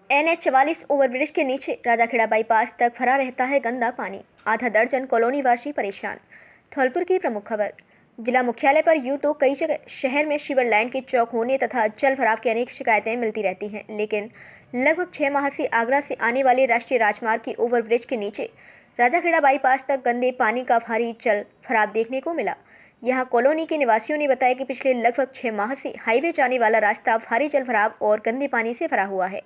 NH 44 overbridge के नीचे Rajakhera bypass तक भरा रहता है गंदा पानी। आधा दर्जन कॉलोनी वासी परेशान। धौलपुर की प्रमुख खबर। जिला मुख्यालय पर यूं तो कई जगह शहर में सीवर लाइन के चौक होने तथा जल भराव की अनेक शिकायतें मिलती रहती हैं, लेकिन लगभग 6 माह से आगरा से आने वाले राष्ट्रीय राजमार्ग की ओवरब्रिज के नीचे राजाखेड़ा बाईपास तक गंदे पानी का भारी जल भराव देखने को मिला। यहाँ कॉलोनी के निवासियों ने बताया कि पिछले लगभग 6 माह से हाईवे जाने वाला रास्ता भारी जल भराव और गंदे पानी से भरा हुआ है।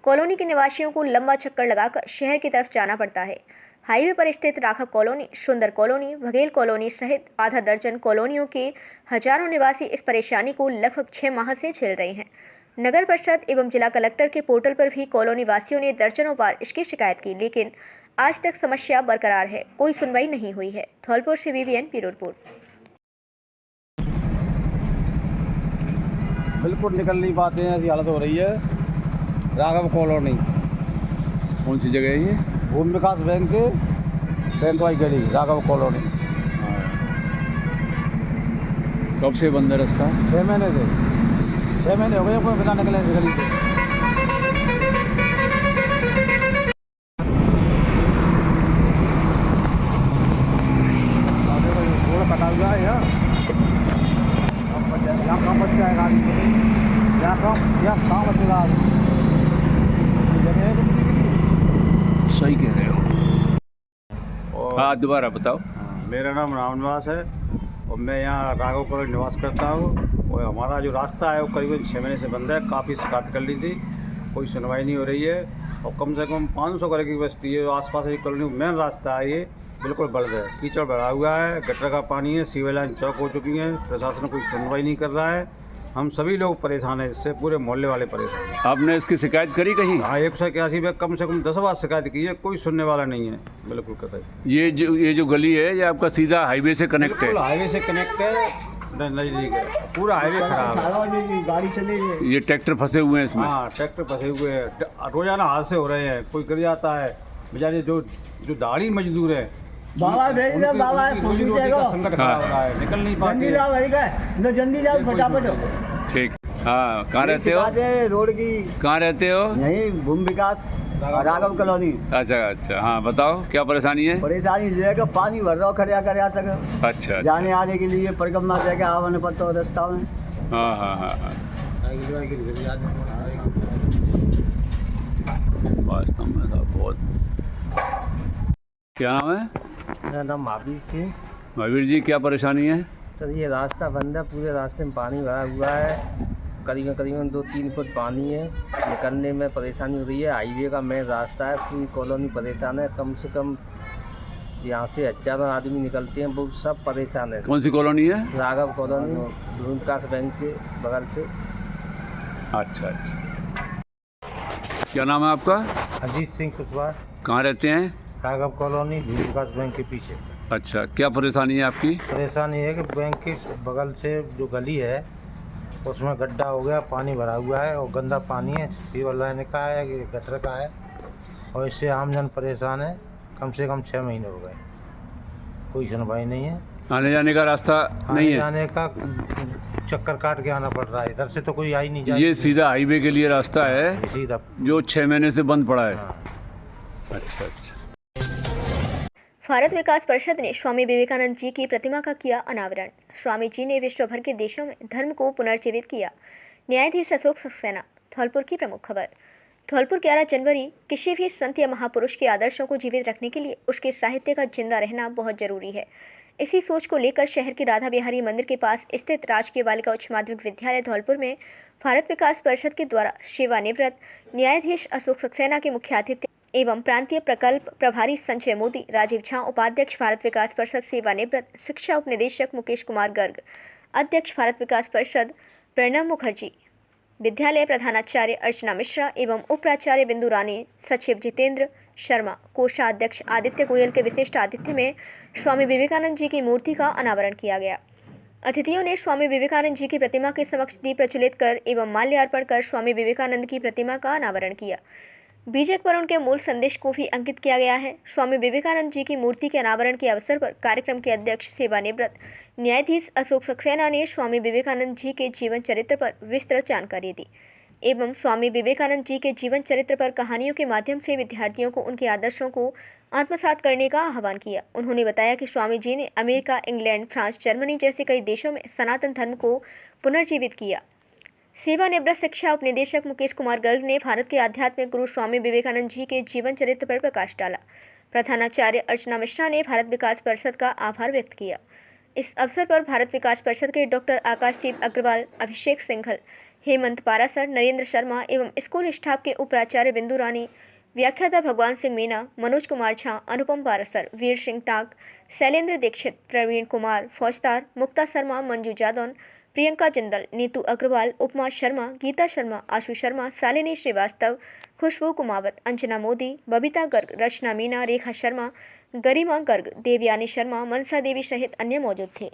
कॉलोनी के निवासियों को लंबा चक्कर लगाकर शहर की तरफ जाना पड़ता है। हाईवे पर स्थित राघव कॉलोनी, सुंदर कॉलोनी, बघेल कॉलोनी सहित आधा दर्जन कॉलोनियों के हजारों निवासी इस परेशानी को लगभग 6 माह से झेल रहे हैं। नगर परिषद एवं जिला कलेक्टर के पोर्टल पर भी कॉलोनी वासियों ने दर्जनों बार इसकी शिकायत की, लेकिन आज तक समस्या बरकरार है, कोई सुनवाई नहीं हुई है। धौलपुर से BBN ब्यूरो रिपोर्ट। बिल्कुल निकल नहीं पाते हैं, ऐसी हालत हो रही है। राघव कॉलोनी कौन सी जगह है ये? भूमि विकास बैंक के बैंक वाई गली, राघव कॉलोनी। कब से बंद है रास्ता? 6 महीने से 6 महीने हो गए कोई बिना निकले इस गली से। रोड कटा हुआ है यहाँ कम बच्चा है गाड़ी, यहाँ कहाँ बचेगा? सही कह रहे हो। हाँ, दोबारा बताओ। मेरा नाम रामनिवास है और मैं यहाँ राघव कॉलोनी निवास करता हूँ। और हमारा जो रास्ता है वो करीबन 6 महीने से बंद है। काफ़ी शिकायत कर ली थी, कोई सुनवाई नहीं हो रही है। और कम से कम 500 घर की बस्ती है, आसपास की कॉलोनी मेन रास्ता है, ये बिल्कुल बंद है। कीचड़ भरा हुआ है, गटर का पानी है, सीवर लाइन चौक हो चुकी है। प्रशासन कोई सुनवाई नहीं कर रहा है। हम सभी लोग परेशान हैं इससे, पूरे मोहल्ले वाले परेशान हैं। आपने इसकी शिकायत करी कहीं? हाँ, 181 में कम से कम 10 बार शिकायत की है, कोई सुनने वाला नहीं है। बिल्कुल कतई। ये जो गली है ये आपका सीधा हाईवे से कनेक्ट है? हाईवे से कनेक्ट है, नजदीक है, पूरा हाईवे खराब है, गाड़ी चले। ये ट्रैक्टर फंसे हुए हैं इसमें? हाँ, ट्रैक्टर फंसे हुए हैं, रोजाना हादसे हो रहे हैं। कोई गिर जाता है, बेचारे जो दाढ़ी मजदूर है, बाबा भेज दे, बाबा रोटी का संकट खड़ा हो रहा है, निकल नहीं पाते। जल्दी जाओ फटाफट। ठीक। हाँ, कहाँ रहते हो? रोड की कहाँ रहते हो? यही भूमि विकास राघव कॉलोनी। अच्छा, हाँ बताओ क्या परेशानी है? परेशानी ये है कि पानी भर रहा हो खड़िया तक। अच्छा। जाने आने के लिए परिक्रमा जाके आवाने पड़ता हो रास्ता में। हाँ। वास्तव में तो बहुत। क्या नाम है? मेरा नाम महावीर सिंह। महावीर जी, क्या परेशानी है? सर, ये रास्ता बंद है, पूरे रास्ते में पानी भरा हुआ है। करीबन 2-3 फुट पानी है, निकलने में परेशानी हो रही है। हाईवे का मेन रास्ता है, पूरी कॉलोनी परेशान है। कम से कम यहाँ से 1000 आदमी निकलते हैं, वो सब परेशान है। कौन सी कॉलोनी है? राघव कॉलोनी, भूमि विकास बैंक के बगल से। अच्छा। क्या नाम है आपका? अजीत सिंह कुशवाहा। कहाँ रहते हैं? राघव कॉलोनी, भूमि विकास बैंक के पीछे। अच्छा, क्या परेशानी है आपकी? परेशानी है कि बैंक के बगल से जो गली है उसमें गड्ढा हो गया, पानी भरा हुआ है और गंदा पानी है, सीवर लाइन का है, गटर का है और इससे आमजन परेशान है। कम से कम 6 महीने हो गए, कोई सुनवाई नहीं है। आने जाने का रास्ता नहीं है? आने का चक्कर काट के आना पड़ रहा है, इधर से तो कोई आई नहीं जाए। ये सीधा हाईवे के लिए रास्ता है सीधा, जो 6 महीने से बंद पड़ा है। हाँ। अच्छा। भारत विकास परिषद ने स्वामी विवेकानंद जी की प्रतिमा का किया अनावरण। स्वामी जी ने विश्व भर के देशों में धर्म को पुनर्जीवित किया। न्यायाधीश अशोक सक्सेना। धौलपुर की प्रमुख खबर। धौलपुर 11 जनवरी। किसी भी संत या महापुरुष के आदर्शों को जीवित रखने के लिए उसके साहित्य का जिंदा रहना बहुत जरूरी है। इसी सोच को लेकर शहर के राधा बिहारी मंदिर के पास स्थित राजकीय बालिका उच्च माध्यमिक विद्यालय धौलपुर में भारत विकास परिषद के द्वारा सेवानिवृत्त न्यायाधीश अशोक सक्सेना के मुख्य अतिथि एवं प्रांतीय प्रकल्प प्रभारी संजय मोदी, राजीव झा, उपाध्यक्ष भारत विकास परिषद सेवानिवृत्त, शिक्षा उपनिदेशक मुकेश कुमार गर्ग, अध्यक्ष भारत विकास परिषद प्रणब मुखर्जी, विद्यालय प्रधानाचार्य अर्चना मिश्रा एवं उप प्राचार्य बिंदु रानी, सचिव जितेंद्र शर्मा, कोषाध्यक्ष आदित्य गोयल के विशिष्ट आतिथ्य में स्वामी विवेकानंद जी की मूर्ति का अनावरण किया गया। अतिथियों ने स्वामी विवेकानंद जी की प्रतिमा के समक्ष दीप प्रज्वलित कर एवं माल्यार्पण कर स्वामी विवेकानंद की प्रतिमा का अनावरण किया। बीजक पर उनके मूल संदेश को भी अंकित किया गया है। स्वामी विवेकानंद जी की मूर्ति के अनावरण के अवसर पर कार्यक्रम के अध्यक्ष सेवानिवृत्त न्यायाधीश अशोक सक्सेना ने स्वामी विवेकानंद जी के जीवन चरित्र पर विस्तृत जानकारी दी। एवं स्वामी विवेकानंद जी के जीवन चरित्र पर कहानियों के माध्यम से विद्यार्थियों को उनके आदर्शों को आत्मसात करने का आह्वान किया। उन्होंने बताया कि स्वामी जी ने अमेरिका, इंग्लैंड, फ्रांस, जर्मनी जैसे कई देशों में सनातन धर्म को पुनर्जीवित किया। सेवानिवृत्त शिक्षा उपनिदेशक मुकेश कुमार गर्ग ने भारत के आध्यात्मिक गुरु स्वामी विवेकानंद जी के जीवन चरित्र पर प्रकाश डाला। प्रधानाचार्य अर्चना मिश्रा ने भारत विकास परिषद का आभार व्यक्त किया। इस अवसर पर भारत विकास परिषद के डॉक्टर आकाशदीप अग्रवाल, अभिषेक सिंघल, हेमंत पारासर, नरेंद्र शर्मा एवं स्कूल स्टाफ के उपाचार्य बिंदु रानी, व्याख्याता भगवान सिंह मीना, मनोज कुमार झा, अनुपम पारासर, वीर सिंह टाक, शैलेंद्र दीक्षित, प्रवीण कुमार फौजदार, मुक्ता शर्मा, मंजू जादौन, प्रियंका जिंदल, नीतू अग्रवाल, उपमा शर्मा, गीता शर्मा, आशु शर्मा, शालिनी श्रीवास्तव, खुशबू कुमावत, अंजना मोदी, बबीता गर्ग, रचना मीना, रेखा शर्मा, गरिमा गर्ग, देवयानी शर्मा, मनसा देवी सहित अन्य मौजूद थे।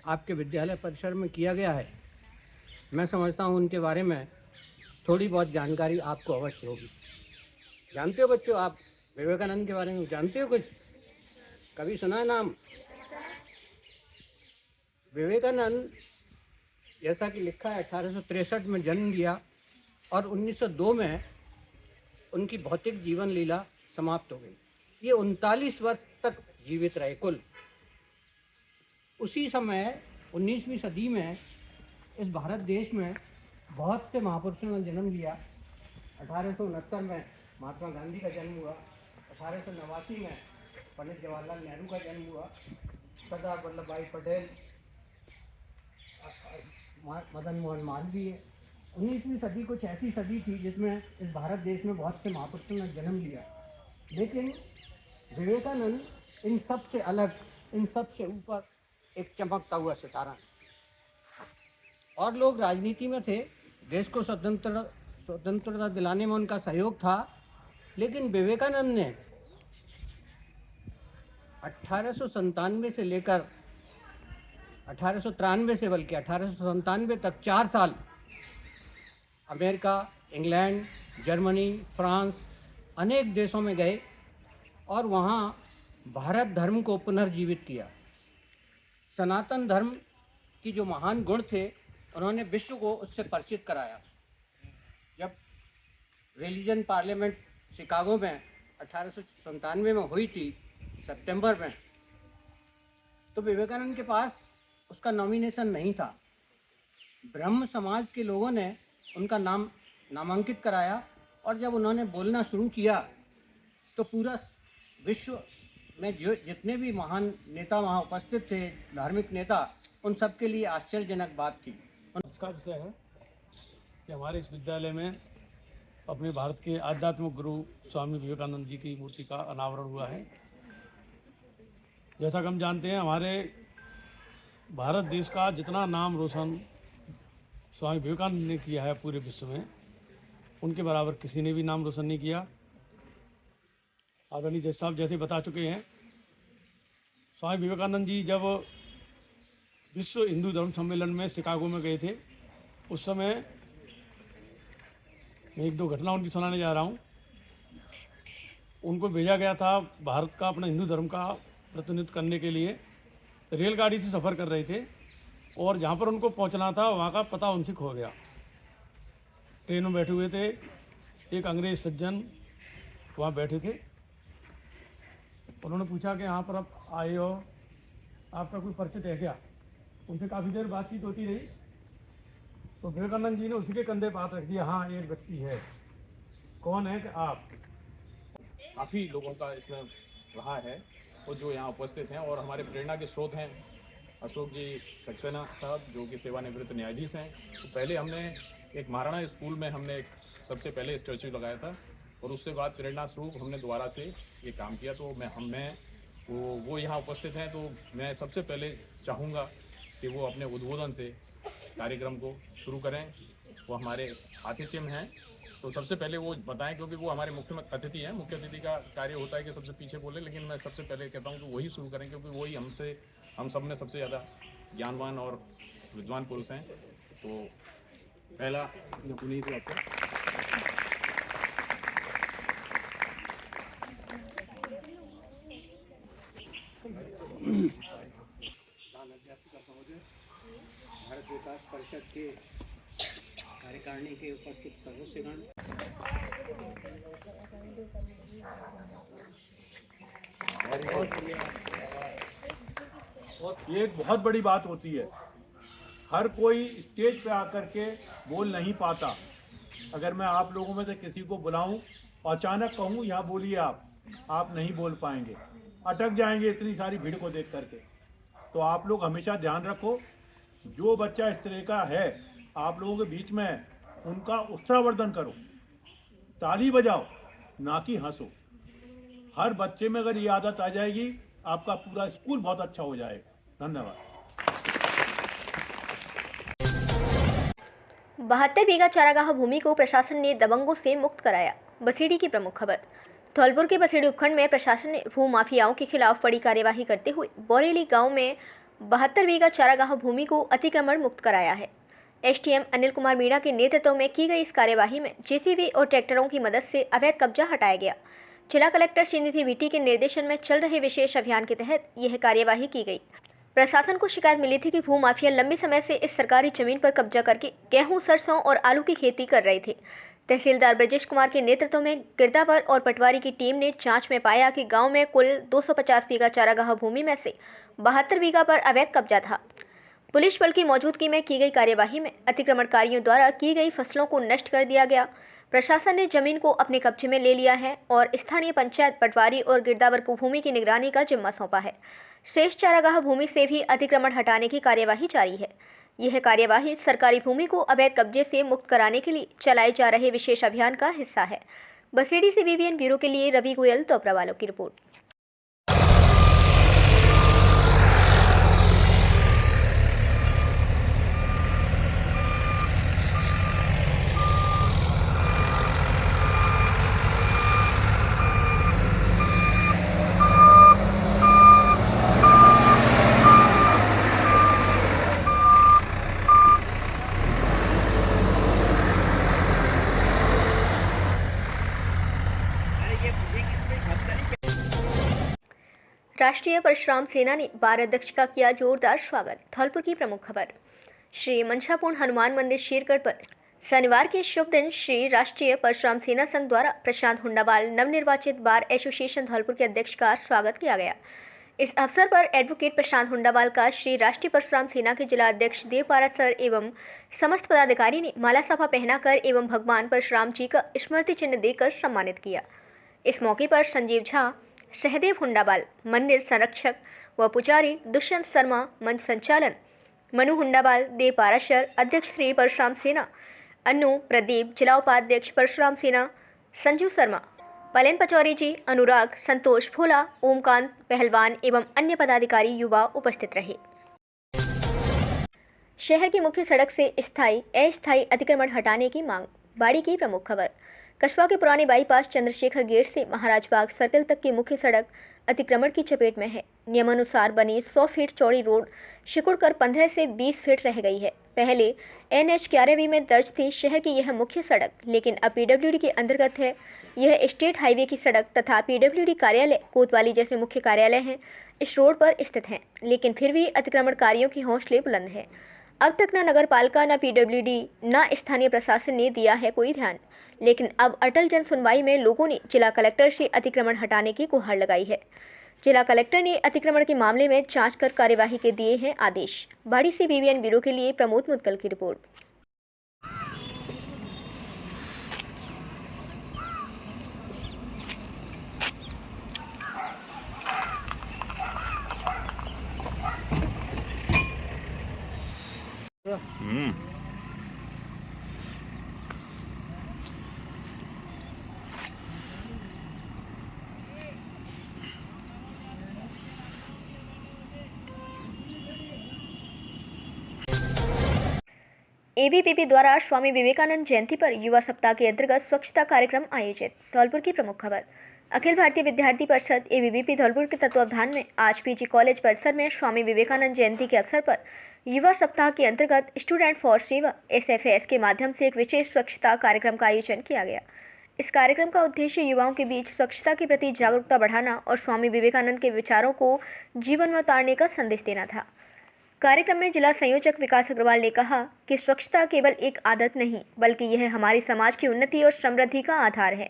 आपके विद्यालय परिसर में किया गया है, मैं समझता हूँ उनके बारे में थोड़ी बहुत जानकारी आपको अवश्य होगी। जानते हो बच्चों, आप विवेकानंद के बारे में जानते हो कुछ? कभी सुना है नाम? विवेकानंद जैसा कि लिखा है 1863 में जन्म लिया और 1902 में उनकी भौतिक जीवन लीला समाप्त हो गई। ये 39 वर्ष तक जीवित रहे कुल। उसी समय 19वीं सदी में इस भारत देश में बहुत से महापुरुषों ने जन्म लिया। 1869 में महात्मा गांधी का जन्म हुआ, 1889 में पंडित जवाहरलाल नेहरू का जन्म हुआ, सरदार वल्लभ भाई पटेल, मदन मोहन मालवीय। 19वीं सदी कुछ ऐसी सदी थी जिसमें इस भारत देश में बहुत से महापुरुषों ने जन्म लिया, लेकिन विवेकानंद इन सब से अलग, इन सब से ऊपर एक चमकता हुआ सितारा है। और लोग राजनीति में थे, देश को स्वतंत्रता दिलाने में उनका सहयोग था, लेकिन विवेकानंद ने 1897 से लेकर 1893 से बल्कि 1897 तक 4 साल अमेरिका, इंग्लैंड, जर्मनी, फ्रांस अनेक देशों में गए और वहाँ भारत धर्म को पुनर्जीवित किया। सनातन धर्म की जो महान गुण थे उन्होंने विश्व को उससे परिचित कराया। जब रिलीजन पार्लियामेंट शिकागो में 1897 में हुई थी सितंबर में, तो विवेकानंद के पास उसका नॉमिनेशन नहीं था। ब्रह्म समाज के लोगों ने उनका नामांकित कराया और जब उन्होंने बोलना शुरू किया तो पूरा विश्व में जो जितने भी महान नेता वहाँ उपस्थित थे, धार्मिक नेता, उन सब के लिए आश्चर्यजनक बात थी। इसका विषय है कि हमारे इस विद्यालय में अपने भारत के आध्यात्मिक गुरु स्वामी विवेकानंद जी की मूर्ति का अनावरण हुआ है। जैसा कि हम जानते हैं, हमारे भारत देश का जितना नाम रोशन स्वामी विवेकानंद ने किया है पूरे विश्व में, उनके बराबर किसी ने भी नाम रोशन नहीं किया। आदरणीय जज साहब जैसे बता चुके हैं, स्वामी विवेकानंद जी जब विश्व हिंदू धर्म सम्मेलन में शिकागो में गए थे, उस समय मैं एक दो घटना उनकी सुनाने जा रहा हूँ। उनको भेजा गया था भारत का, अपना हिंदू धर्म का प्रतिनिधित्व करने के लिए। रेलगाड़ी से सफ़र कर रहे थे और जहाँ पर उनको पहुँचना था वहाँ का पता उनसे खो गया। ट्रेन में बैठे हुए थे, एक अंग्रेज सज्जन वहाँ बैठे थे। उन्होंने पूछा कि यहाँ पर आप आए हो, आपका कोई परिचित है क्या? उनसे काफ़ी देर बातचीत होती रही तो विवेकानंद जी ने उसी के कंधे पर हाथ रख दिया, हाँ एक व्यक्ति है। कौन है? कि आप। काफ़ी लोगों का इसमें रहा है और जो यहाँ उपस्थित हैं, और हमारे प्रेरणा के स्रोत हैं अशोक जी सक्सेना साहब, जो कि सेवानिवृत्त न्यायाधीश हैं। तो पहले हमने एक महाराणा स्कूल में हमने सबसे पहले स्टैचू लगाया था और उससे बाद प्रेरणा स्वरूप हमने दोबारा से ये काम किया। तो वो यहाँ उपस्थित हैं, तो मैं सबसे पहले चाहूँगा कि वो अपने उद्बोधन से कार्यक्रम को शुरू करें, वो हमारे आतिथ्य में हैं। तो सबसे पहले वो बताएं, क्योंकि वो हमारे मुख्य अतिथि हैं। मुख्य अतिथि का कार्य होता है कि सबसे पीछे बोले, लेकिन मैं सबसे पहले कहता हूँ कि वही शुरू करें, क्योंकि वही हम सब में सबसे ज़्यादा ज्ञानवान और विद्वान पुरुष हैं। तो पहला उन्हीं को आपको भारत विकास परिषद के कार्यकारिणी के उपस्थित सदस्यगण, ये एक बहुत बड़ी बात होती है। हर कोई स्टेज पे आकर के बोल नहीं पाता। अगर मैं आप लोगों में से किसी को बुलाऊं और अचानक कहूं यहाँ बोलिए, आप नहीं बोल पाएंगे, अटक जाएंगे इतनी सारी भीड़ को देख करके। तो आप लोग हमेशा ध्यान रखो, जो बच्चा इस तरह का है आप लोगों के बीच में, उनका उत्साहवर्धन करो, ताली बजाओ, ना कि हंसो। हर बच्चे में अगर ये आदत आ जाएगी, आपका पूरा स्कूल बहुत अच्छा हो जाएगा। धन्यवाद। 72 बीघा चारागाह भूमि को प्रशासन ने दबंगों से मुक्त कराया। बसेड़ी की प्रमुख खबर। धौलपुर के बसेड़ी उपखंड में प्रशासन ने भू माफियाओं के खिलाफ बड़ी कार्यवाही करते हुए बोरेली गांव में 72 बीघा चारागाह भूमि को अतिक्रमण मुक्त कराया है। एसडीएम अनिल कुमार मीणा के नेतृत्व में की गई इस कार्यवाही में जेसीबी और ट्रैक्टरों की मदद से अवैध कब्जा हटाया गया। जिला कलेक्टर श्रीनिधि वीटी के निर्देशन में चल रहे विशेष अभियान के तहत यह कार्यवाही की गई। प्रशासन को शिकायत मिली थी कि भू माफिया लंबे समय से इस सरकारी जमीन पर कब्जा करके गेहूं, सरसों और आलू की खेती कर रहे थे। तहसीलदार ब्रजेश कुमार के नेतृत्व में गिरदावर और पटवारी की टीम ने जांच में पाया कि गांव में कुल 250 बीघा चारागाह भूमि में से 72 बीघा पर अवैध कब्जा था। पुलिस बल की मौजूदगी में की गई कार्यवाही में अतिक्रमणकारियों द्वारा की गई फसलों को नष्ट कर दिया गया। प्रशासन ने जमीन को अपने कब्जे में ले लिया है और स्थानीय पंचायत, पटवारी और गिरदावर को भूमि की निगरानी का जिम्मा सौंपा है। शेष चारागाह भूमि से भी अतिक्रमण हटाने की कार्यवाही जारी है। यह कार्यवाही सरकारी भूमि को अवैध कब्जे से मुक्त कराने के लिए चलाए जा रहे विशेष अभियान का हिस्सा है। बसेड़ी से बीबीएन ब्यूरो के लिए रवि गोयल, तोपरावालों की रिपोर्ट। राष्ट्रीय परशुराम सेना ने 12 दक्ष का किया जोरदार स्वागत। धौलपुर की प्रमुख खबर। श्री मंशापूर्ण हनुमान मंदिर शेरगढ़ पर शनिवार के शुभ दिन श्री राष्ट्रीय परशुराम सेना संघ द्वारा प्रशांत हुंडाबाल नवनिर्वाचित बार एसोसिएशन धौलपुर के अध्यक्ष का स्वागत किया गया। इस अवसर पर एडवोकेट प्रशांत हुंडाबाल का श्री राष्ट्रीय परशुराम सेना के जिला अध्यक्ष देवपारा सर एवं समस्त पदाधिकारी ने माला साफा पहनाकर एवं भगवान परशुराम जी का स्मृति चिन्ह देकर सम्मानित किया। इस मौके पर संजीव झा, सहदेव हुंडाबाल, मंदिर संरक्षक व पुजारी दुष्यंत शर्मा, मंच संचालन मनु हुंडाबाल, देव पाराशर, अध्यक्ष श्री परशुराम सेना अनु प्रदीप, जिला उपाध्यक्ष परशुराम सेना संजू शर्मा, पलेन पचौरी जी, अनुराग, संतोष भोला, ओमकांत पहलवान एवं अन्य पदाधिकारी युवा उपस्थित रहे। शहर की मुख्य सड़क से स्थायी अस्थायी अतिक्रमण हटाने की मांग। बाड़ी की प्रमुख खबर। कस्बा के पुराने बाईपास चंद्रशेखर गेट से महाराज बाग सर्कल तक की मुख्य सड़क अतिक्रमण की चपेट में है। नियमानुसार बनी 100 फीट चौड़ी रोड सिकुड़कर 15 से 20 फीट रह गई है। पहले NH 11 में दर्ज थी शहर की यह मुख्य सड़क, लेकिन अब PWD के अंतर्गत है। यह स्टेट हाईवे की सड़क तथा PWD कार्यालय, कोतवाली जैसे मुख्य कार्यालय हैं इस रोड पर स्थित हैं, लेकिन फिर भी अतिक्रमणकारियों की हौसले बुलंद है। अब तक न नगर पालिका, न PWD, न स्थानीय प्रशासन ने दिया है कोई ध्यान, लेकिन अब अटल जन सुनवाई में लोगों ने जिला कलेक्टर से अतिक्रमण हटाने की गुहार लगाई है। जिला कलेक्टर ने अतिक्रमण के मामले में जांच कर कार्यवाही के दिए हैं आदेश। बाड़ी से बीबीएन ब्यूरो के लिए प्रमोद मुदगल की रिपोर्ट। एबीवीपी द्वारा स्वामी विवेकानंद जयंती पर युवा सप्ताह के अंतर्गत स्वच्छता कार्यक्रम आयोजित। धौलपुर की प्रमुख खबर। अखिल भारतीय विद्यार्थी परिषद एबीवीपी धौलपुर के तत्वावधान में आज पीजी कॉलेज परिसर में स्वामी विवेकानंद जयंती के अवसर पर युवा सप्ताह के अंतर्गत स्टूडेंट फॉर सेवा SFS के माध्यम से एक विशेष स्वच्छता कार्यक्रम का आयोजन किया गया। इस कार्यक्रम का उद्देश्य युवाओं के बीच स्वच्छता के प्रति जागरूकता बढ़ाना और स्वामी विवेकानंद के विचारों को जीवन में उतारने का संदेश देना था। कार्यक्रम में जिला संयोजक विकास अग्रवाल ने कहा कि स्वच्छता केवल एक आदत नहीं बल्कि यह हमारी समाज की उन्नति और समृद्धि का आधार है।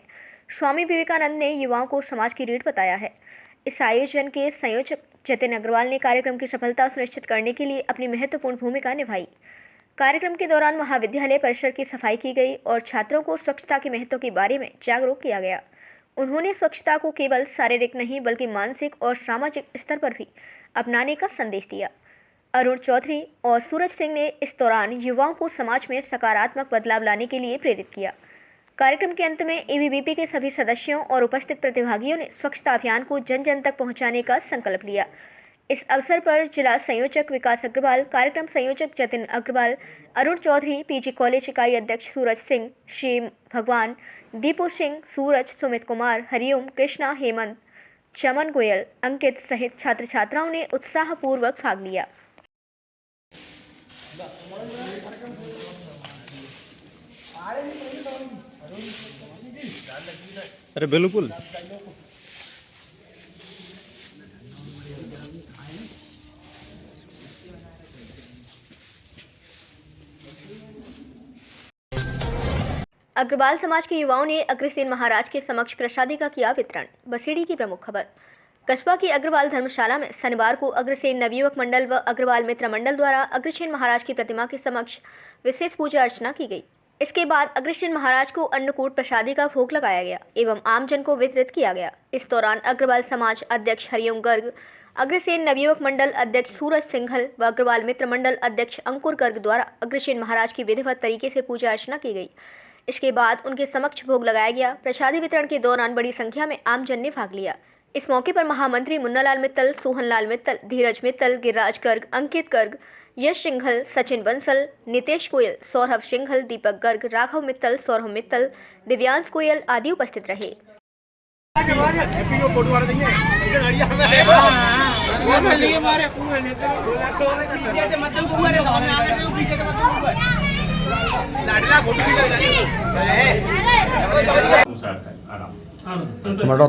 स्वामी विवेकानंद ने युवाओं को समाज की रीढ़ बताया है। इस आयोजन के संयोजक जतिन अग्रवाल ने कार्यक्रम की सफलता सुनिश्चित करने के लिए अपनी महत्वपूर्ण भूमिका निभाई। कार्यक्रम के दौरान महाविद्यालय परिसर की सफाई की गई और छात्रों को स्वच्छता के महत्व के बारे में जागरूक किया गया। उन्होंने स्वच्छता को केवल शारीरिक नहीं बल्कि मानसिक और सामाजिक स्तर पर भी अपनाने का संदेश दिया। अरुण चौधरी और सूरज सिंह ने इस दौरान युवाओं को समाज में सकारात्मक बदलाव लाने के लिए प्रेरित किया। कार्यक्रम के अंत में एबीवीपी के सभी सदस्यों और उपस्थित प्रतिभागियों ने स्वच्छता अभियान को जन जन तक पहुंचाने का संकल्प लिया। इस अवसर पर जिला संयोजक विकास अग्रवाल, कार्यक्रम संयोजक जतिन अग्रवाल, अरुण चौधरी, पीजी कॉलेज इकाई अध्यक्ष सूरज सिंह, श्री भगवान, दीपू सिंह, सूरज, सुमित कुमार, हरिओम, कृष्णा, हेमंत, चमन गोयल, अंकित सहित छात्र छात्राओं ने उत्साहपूर्वक भाग लिया। अरे बिल्कुल। अग्रवाल समाज के युवाओं ने अग्रसेन महाराज के समक्ष प्रसादी का किया वितरण। बसेड़ी की प्रमुख खबर। कस्बा की अग्रवाल धर्मशाला में शनिवार को अग्रसेन नवयुवक मंडल व अग्रवाल मित्र मंडल द्वारा अग्रसेन महाराज की प्रतिमा के समक्ष विशेष पूजा अर्चना की गई। इसके बाद अग्रसेन महाराज को अन्नकूट प्रसादी का भोग लगाया गया एवं आमजन को वितरित किया गया। इस दौरान अग्रवाल समाज अध्यक्ष हरिओम गर्ग, अग्रसेन नवयुवक मंडल अध्यक्ष सूरज सिंघल व अग्रवाल मित्र मंडल अध्यक्ष अंकुर गर्ग द्वारा अग्रसेन महाराज की विधिवत तरीके से पूजा अर्चना की गई। इसके बाद उनके समक्ष भोग लगाया गया। प्रसादी वितरण के दौरान बड़ी संख्या में आमजन ने भाग लिया। इस मौके पर महामंत्री मुन्नालाल मित्तल, सोहनलाल मित्तल, धीरज मित्तल, गिरिराज गर्ग, अंकित गर्ग, यश सिंघल, सचिन बंसल, नितेश गोयल, सौरभ सिंघल, दीपक गर्ग, राघव मित्तल, सौरभ मित्तल, दिव्यांश गोयल आदि उपस्थित रहे। टमाटो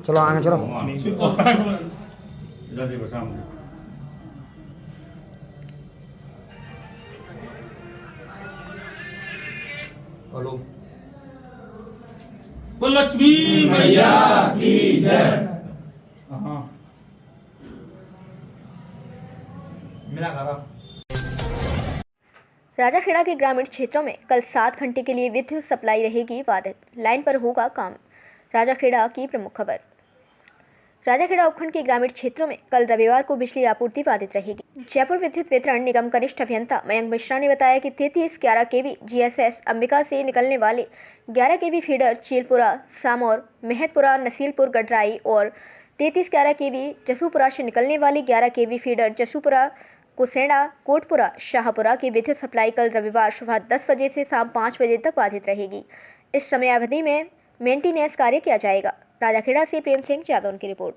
चलो आगे चलो। हेलो। लक्ष्मी मैया की जय। राजाखेड़ा के ग्रामीण क्षेत्रों में कल 7 घंटे के लिए विद्युत सप्लाई रहेगी बाधित। लाइन पर होगा काम। राजाखेड़ा की प्रमुख खबर। राजाखेड़ा उपखंड के ग्रामीण क्षेत्रों में कल रविवार को बिजली आपूर्ति बाधित रहेगी। जयपुर विद्युत वितरण निगम कनिष्ठ अभियंता मयंक मिश्रा ने बताया कि 3311 kV GSS अंबिका से निकलने वाले 11 kV फीडर चीलपुरा, सामौर, मेहतपुरा, नसीलपुर, गडराई और 3311 kV जसूपुरा से निकलने वाली 11 kV फीडर जसूपुरा, कुसेड़ा, कोटपुरा, शाहपुरा की विद्युत सप्लाई कल रविवार सुबह 10 बजे से शाम 5 बजे तक बाधित रहेगी। इस समय अवधि में मेंटेनेंस कार्य किया जाएगा। राजाखेड़ा से प्रेम सिंह यादव की रिपोर्ट।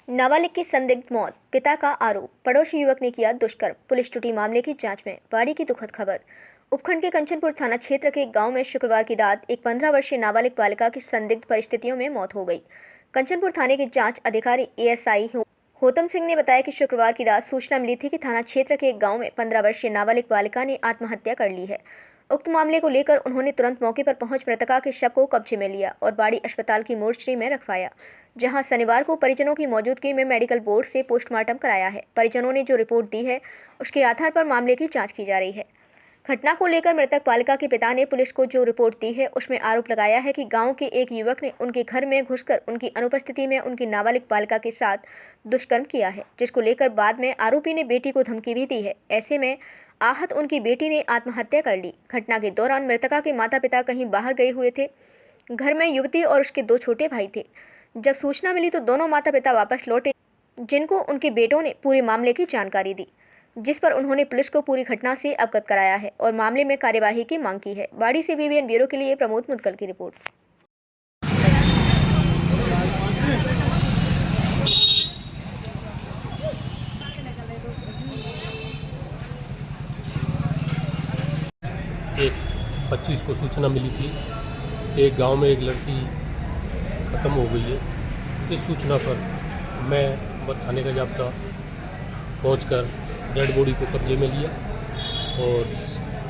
नाबालिग की संदिग्ध मौत, पिता का आरोप, पड़ोसी युवक ने किया दुष्कर्म, पुलिस जुटी मामले की जांच में। बाड़ी की दुखद खबर। उपखंड के कंचनपुर थाना क्षेत्र के एक गांव में शुक्रवार की रात एक 15 वर्षीय नाबालिग बालिका की संदिग्ध परिस्थितियों में मौत हो गई। कंचनपुर थाने के जांच अधिकारी ASI होतम सिंह ने बताया कि शुक्रवार की रात सूचना मिली थी कि थाना क्षेत्र के एक गांव में 15 वर्षीय नाबालिग बालिका ने आत्महत्या कर ली है। उक्त मामले को लेकर उन्होंने तुरंत मौके पर पहुंच मृतका के शव को कब्जे में लिया और बाड़ी अस्पताल की मोर्चरी में रखवाया, जहां शनिवार को परिजनों की मौजूदगी में मेडिकल बोर्ड से पोस्टमार्टम कराया है। परिजनों ने जो रिपोर्ट दी है उसके आधार पर मामले की जाँच की जा रही है। घटना को लेकर मृतक बालिका के पिता ने पुलिस को जो रिपोर्ट दी है उसमें आरोप लगाया है कि गांव के एक युवक ने उनके घर में घुसकर उनकी अनुपस्थिति में उनकी नाबालिग बालिका के साथ दुष्कर्म किया है, जिसको लेकर बाद में आरोपी ने बेटी को धमकी भी दी है। ऐसे में आहत उनकी बेटी ने आत्महत्या कर ली। घटना के दौरान मृतका के माता पिता कहीं बाहर गए हुए थे। घर में युवती और उसके 2 छोटे भाई थे। जब सूचना मिली तो दोनों माता पिता वापस लौटे। जिनको उनके बेटों ने पूरे मामले की जानकारी दी, जिस पर उन्होंने पुलिस को पूरी घटना से अवगत कराया है और मामले में कार्यवाही की मांग की है। बाड़ी से BBN ब्यूरो के लिए प्रमोद मुदगल की रिपोर्ट। एक 25 को सूचना मिली थी कि एक गांव में एक लड़की ख़त्म हो गई है। इस सूचना पर मैं थाने का जाब्ता पहुंचकर डेड बॉडी को कब्जे में लिया और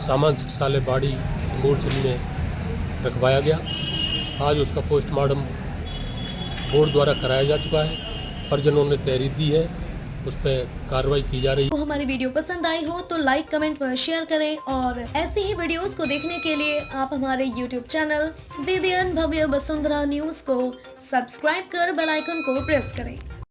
सामान चिकित्सालय बाड़ी मोर्चरी में रखवाया गया। आज उसका पोस्टमार्टम बोर्ड द्वारा कराया जा चुका है। परिजनों ने तहरीर दी है, उस पर कार्रवाई की जा रही है। हमारी वीडियो पसंद आई हो तो लाइक, कमेंट व शेयर करें और ऐसी ही वीडियोस को देखने के लिए आप हमारे YouTube चैनल BBN भव्य वसुंधरा न्यूज को सब्सक्राइब कर बेल आइकन को प्रेस करें।